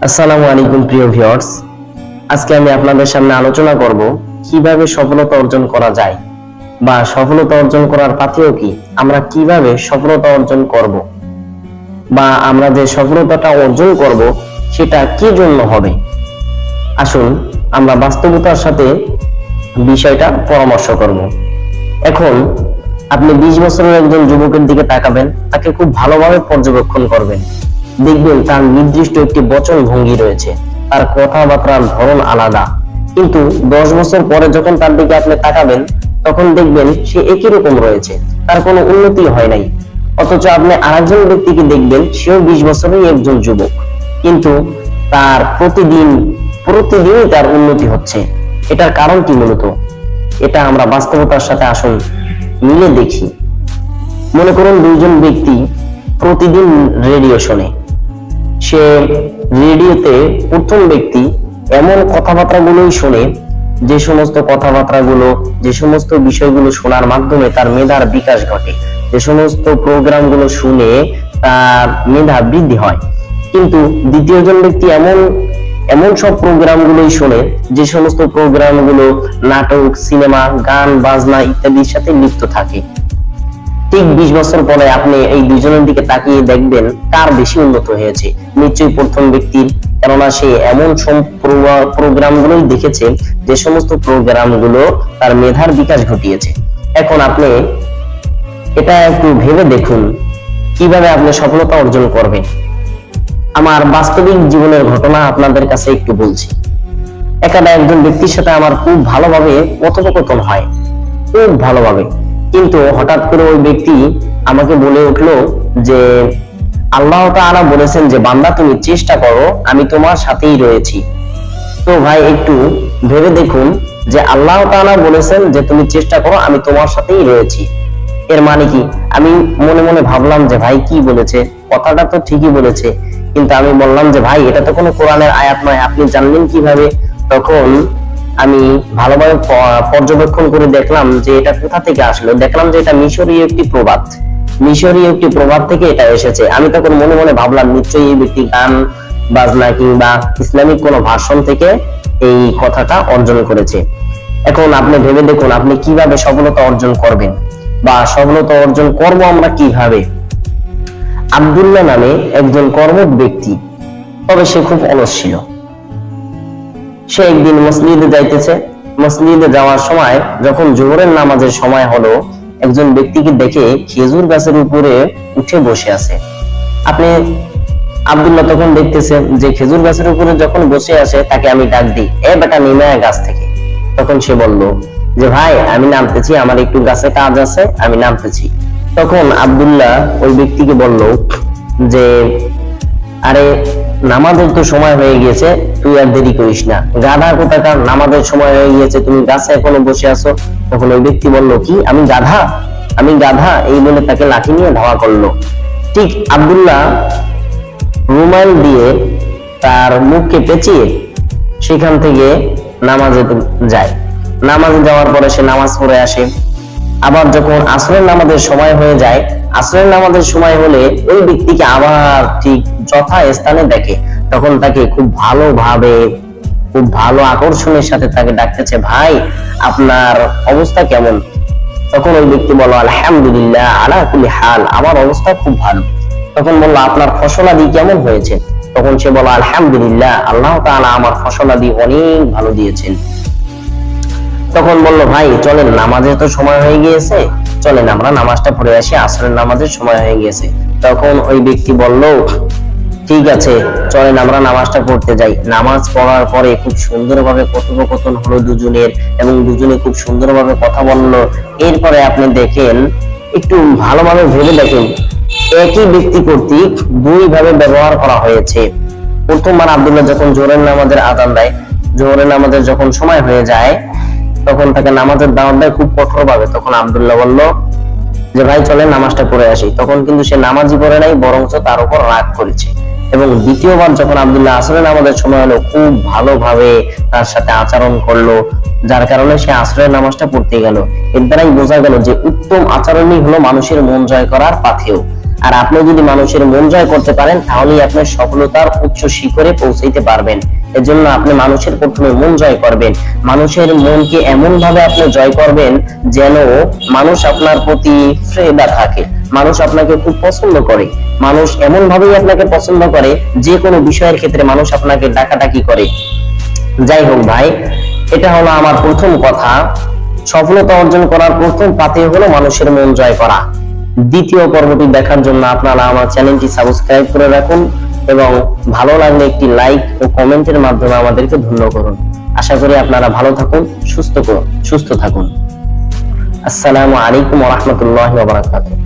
আসসালামু আলাইকুম প্রিয় ভিউয়ার্স, আজকে আমি আপনাদের সামনে আলোচনা করব কিভাবে সফলতা অর্জন করা যায় বা সফলতা অর্জন করার পাথেয় কি, আমরা কিভাবে সফলতা অর্জন করব বা আমরা যে সফলতাটা অর্জন করব সেটা কি জন্য হবে। আসুন আমরা বাস্তবতার সাথে বিষয়টা পরামর্শ করব। এখন আপনি 20 বছরের একজন যুবকের দিকে তাকাবেন, তাকে খুব ভালোভাবে পর্যবেক্ষণ করবেন, দেখবেন তার নির্দিষ্ট একটি বচন ভঙ্গি রয়েছে, তার কথাবার্তার ধরন আলাদা। কিন্তু 10 বছর পরে যখন তার দিকে আপনি তাকাবেন, তখন দেখবেন সে একই রকম রয়েছে, তার কোনো উন্নতি হয় নাই। অথচ আপনি আরেকজন ব্যক্তিকে দেখবেন, সেও 20 বছরের একজন যুবক, কিন্তু তার প্রতিদিনই তার উন্নতি হচ্ছে। এটার কারণ কি মূলত? এটা আমরা বাস্তবতার সাথে আসুন মিলে দেখি। মনে করুন দুইজন ব্যক্তি প্রতিদিন রেডিও শোনে। সে রেডিওতে প্রথম ব্যক্তি এমন কথাবার্তা গুলোই শোনে, যে সমস্ত কথাবার্তা গুলো, যে সমস্ত বিষয়গুলো শোনার মাধ্যমে তার মেধার বিকাশ ঘটে, যে সমস্ত প্রোগ্রাম গুলো শুনে তার মেধা বৃদ্ধি হয়। কিন্তু দ্বিতীয় জন ব্যক্তি এমন সব প্রোগ্রাম গুলোই শোনে, যে সমস্ত প্রোগ্রাম গুলো নাটক, সিনেমা, গান বাজনা ইত্যাদির সাথে লিপ্ত থাকে। ঠিক 20 বছর পরে আপনি এই দুইজনের দিকে তাকিয়ে দেখবেন কার বেশি উন্নত হয়েছে। নিশ্চয়ই প্রথম ব্যক্তির, কেননা সে এমন প্রোগ্রাম গুলোই দেখেছে যে সমস্ত প্রোগ্রাম গুলো তার মেধার বিকাশ ঘটিয়েছে। এখন আপনি এটা একটু ভেবে দেখুন কিভাবে আপনি সফলতা অর্জন করবেন। আমার বাস্তবিক জীবনের ঘটনা আপনাদের কাছে একটু বলছি। একজন ব্যক্তির সাথে আমার খুব ভালোভাবে কথোপকথন হয়, খুব ভালোভাবে। কিন্তু হঠাৎ করে ওই ব্যক্তি আমাকে বলে উঠলো যে আল্লাহ তাআলা বলেছেন যে বান্দা তুমি চেষ্টা করো, আমি তোমার সাথেই রয়েছি। তো ভাই একটু ভেবে দেখুন যে আল্লাহ তাআলা বলেছেন যে তুমি চেষ্টা করো, আমি তোমার সাথেই রয়েছি, এর মানে কি? আমি মনে মনে ভাবলাম যে ভাই কি বলেছে, কথাটা তো ঠিকই বলেছে, কিন্তু আমি বললাম যে ভাই এটা তো কোনো কোরআনের আয়াত নয়, আপনি জানলেন কিভাবে? তখন আমি ভালোভাবে পর্যবেক্ষণ করে দেখলাম যে এটা কোথা থেকে আসলো। দেখলাম যে এটা মিশরীয় একটি প্রবাদ থেকে এটা এসেছে। আমি তখন মনে মনে ভাবলাম নিশ্চয়ই এই ব্যক্তি গান বাজনা কিংবা ইসলামিক কোনো ভাষণ থেকে এই কথাটা অর্জন করেছে। এখন আপনি ভেবে দেখুন আপনি কিভাবে সফলতা অর্জন করবেন বা সফলতা অর্জন করব আমরা কিভাবে। আব্দুল্লাহ নামে একজন কর্মঠ ব্যক্তি, তবে সে খুব অলস ছিল। সে একদিন মসজিদে যাইতেছে। মসজিদে যাওয়ার সময় যখন জোহরের নামাজের সময় হলো, একজন ব্যক্তিকে দেখে খেজুর গাছের উপরে উঠে বসে আছে। আব্দুল্লাহ তখন দেখতেছে যে খেজুর গাছের উপরে যখন বসে আছে, তাকে আমি ডাক দিই, এ বেটা নেমে আয় গাছ থেকে। তখন সে বলল যে ভাই আমি নামতেছি, আমার একটু গাছে কাজ আছে, আমি নামতেছি। তখন আব্দুল্লাহ ওই ব্যক্তিকে বলল যে আরে নামাজের তো সময় হয়ে গিয়েছে, তুই আর দেরি করিস না, গাধা কোথাকার, নামাজের সময় হয়ে গিয়েছে, তুমি গাছে এখনো বসে আছো। তখন ওই ব্যক্তি বলল কি আমি গাধা, এই বলে তাকে লাঠি নিয়ে ধাওয়া করলো। ঠিক আব্দুল্লাহ রুমাল দিয়ে তার মুখকে পেঁচিয়ে সেখান থেকে নামাজে যায়। নামাজে যাওয়ার পরে সে নামাজ পড়ে আসে। আবার যখন আসরের নামাজের সময় হয়ে যায়, আসরের নামাজের সময় হলে ওই ব্যক্তিকে আবার ঠিক যথা স্থানে দেখে। তখন তাকে খুব ভালো আকর্ষণের সাথে তাকে ডাকতেছে, ভাই আপনার অবস্থা কেমন? তখন ওই ব্যক্তি বলল আলহামদুলিল্লাহ আলা কুল্লি হাল, আমার অবস্থা খুব ভালো। তখন বলল আপনার ফসলাদি কেমন হয়েছে? তখন সে বলল আলহামদুলিল্লাহ, আল্লাহ তাআলা আমার ফসলাদি অনেক ভালো দিয়েছেন। তখন বলল ভাই চলেন, নামাজের তো সময় হয়ে গিয়েছে, চলেন আমরা নামাজটা পড়ে আসি, আসরের নামাজের সময় হয়ে গিয়েছে। তখন ওই ব্যক্তি বলল ঠিক আছে চলেন আমরা নামাজটা পড়তে যাই। নামাজ পড়ার পরে খুব সুন্দরভাবে কথোপকথন হলো দুজনের, এবং দুজনে খুব সুন্দরভাবে কথা বললো। এরপরে আপনি দেখেন, একটু ভালোভাবে ভেবে দেখেন, একই ব্যক্তি কর্তৃক দুই ভাবে ব্যবহার করা হয়েছে। প্রথমবার আব্দুল্লাহ যখন জোহরের নামাজের আযান দেয়, জোহরের নামাজের যখন সময় হয়ে যায়, তখন তাকে নামাজের দাওয়াত দেয় খুব কঠোর ভাবে। তখন আব্দুল্লাহ বলল যে ভাই চলেন নামাজটা পড়ে আসি। তখন কিন্তু সে নামাজই পড়ে নাই, বরঞ্চ তার উপর রাগ করেছে। এবং দ্বিতীয়বার যখন আব্দুল্লাহ আসরের নামাজের সময় হলো, খুব ভালোভাবে তার সাথে আচরণ করলো, যার কারণে সে আসরের নামাজটা পড়তে গেল। এর দ্বারাই বোঝা গেল যে উত্তম আচরণই হলো মানুষের মন জয় করার পাথেয়। আর আপনি যদি মানুষের মন জয় করতে পারেন তাহলেই আপনি সফলতার উচ্চ শিখরে পৌঁছাইতে পারবেন। এজন্য আপনি মানুষের প্রথমে মন জয় করবেন। মানুষের মনকে এমন ভাবে আপনি জয় করবেন যেন মানুষ আপনার প্রতি ফ্রেদা থাকে, মানুষ আপনাকে খুব পছন্দ করে, মানুষ এমন ভাবেই আপনাকে পছন্দ করে যে কোনো বিষয়ের ক্ষেত্রে মানুষ আপনাকে ডাকাডাকি করে। যাই হোক ভাই, এটা হলো আমার প্রথম কথা। সফলতা অর্জন করার প্রথম পাথেয় হলো মানুষের মন জয় করা। দ্বিতীয় পর্বটি দেখার জন্য আপনারা আমার চ্যানেলটি সাবস্ক্রাইব করে রাখুন এবং ভালো লাগলে একটি লাইক ও কমেন্টের মাধ্যমে আমাদেরকে ধন্য করুন। আশা করি আপনারা ভালো থাকুন, সুস্থ থাকুন। আসসালামু আলাইকুম ওয়া রাহমাতুল্লাহি ওয়া বারাকাতুহু।